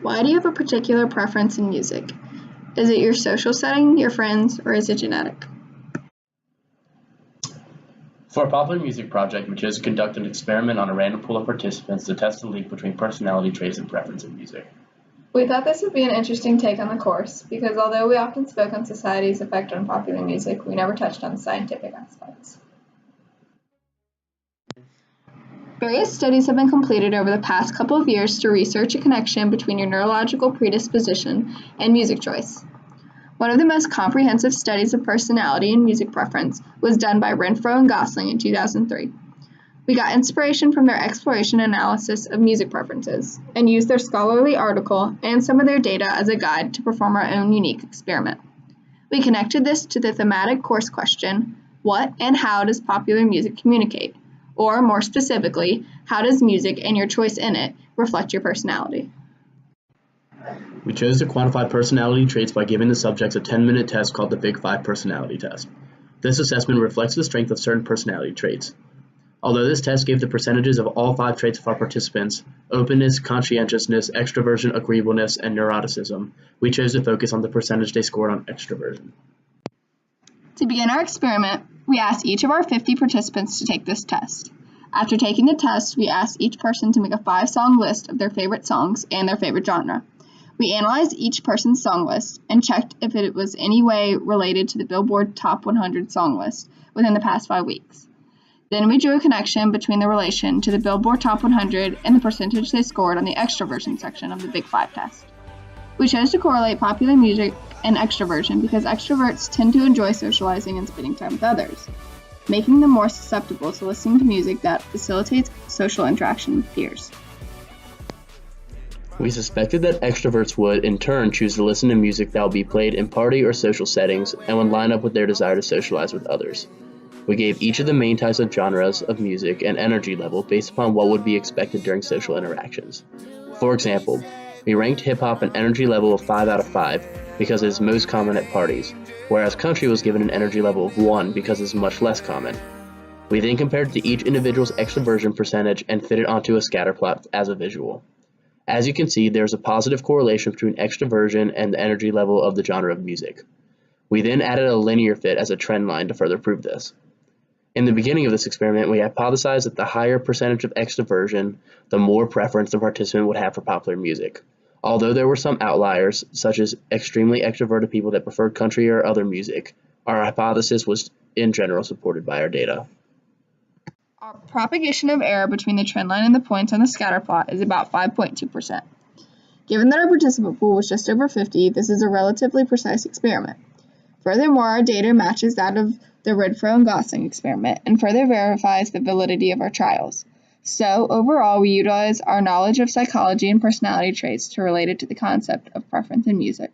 Why do you have a particular preference in music? Is it your social setting, your friends, or is it genetic? For a popular music project, we chose to conduct an experiment on a random pool of participants to test the link between personality traits and preference in music. We thought this would be an interesting take on the course because although we often spoke on society's effect on popular music, we never touched on scientific aspects. Various studies have been completed over the past couple of years to research a connection between your neurological predisposition and music choice. One of the most comprehensive studies of personality and music preference was done by Renfro and Gosling in 2003. We got inspiration from their exploration and analysis of music preferences and used their scholarly article and some of their data as a guide to perform our own unique experiment. We connected this to the thematic course question, what and how does popular music communicate? Or more specifically, how does music and your choice in it reflect your personality? We chose to quantify personality traits by giving the subjects a 10-minute test called the Big Five Personality Test. This assessment reflects the strength of certain personality traits. Although this test gave the percentages of all 5 traits of our participants, openness, conscientiousness, extroversion, agreeableness, and neuroticism, we chose to focus on the percentage they scored on extroversion. To begin our experiment, we asked each of our 50 participants to take this test. After taking the test, we asked each person to make a 5-song list of their favorite songs and their favorite genre. We analyzed each person's song list and checked if it was any way related to the Billboard Top 100 song list within the past 5 weeks. Then we drew a connection between the relation to the Billboard Top 100 and the percentage they scored on the extroversion section of the Big Five test. We chose to correlate popular music and extroversion because extroverts tend to enjoy socializing and spending time with others, making them more susceptible to listening to music that facilitates social interaction with peers. We suspected that extroverts would, in turn, choose to listen to music that will be played in party or social settings and would line up with their desire to socialize with others. We gave each of the main types of genres of music an energy level based upon what would be expected during social interactions. For example, we ranked hip-hop an energy level of 5 out of 5 because it is most common at parties, whereas country was given an energy level of 1 because it is much less common. We then compared it to each individual's extroversion percentage and fit it onto a scatter plot as a visual. As you can see, there is a positive correlation between extroversion and the energy level of the genre of music. We then added a linear fit as a trend line to further prove this. In the beginning of this experiment, we hypothesized that the higher percentage of extroversion, the more preference the participant would have for popular music. Although there were some outliers, such as extremely extroverted people that preferred country or other music, our hypothesis was in general supported by our data. Our propagation of error between the trend line and the points on the scatter plot is about 5.2%. Given that our participant pool was just over 50, this is a relatively precise experiment. Furthermore, our data matches that of the Renfro and Gosling experiment and further verifies the validity of our trials. So, overall, we utilize our knowledge of psychology and personality traits to relate it to the concept of preference in music.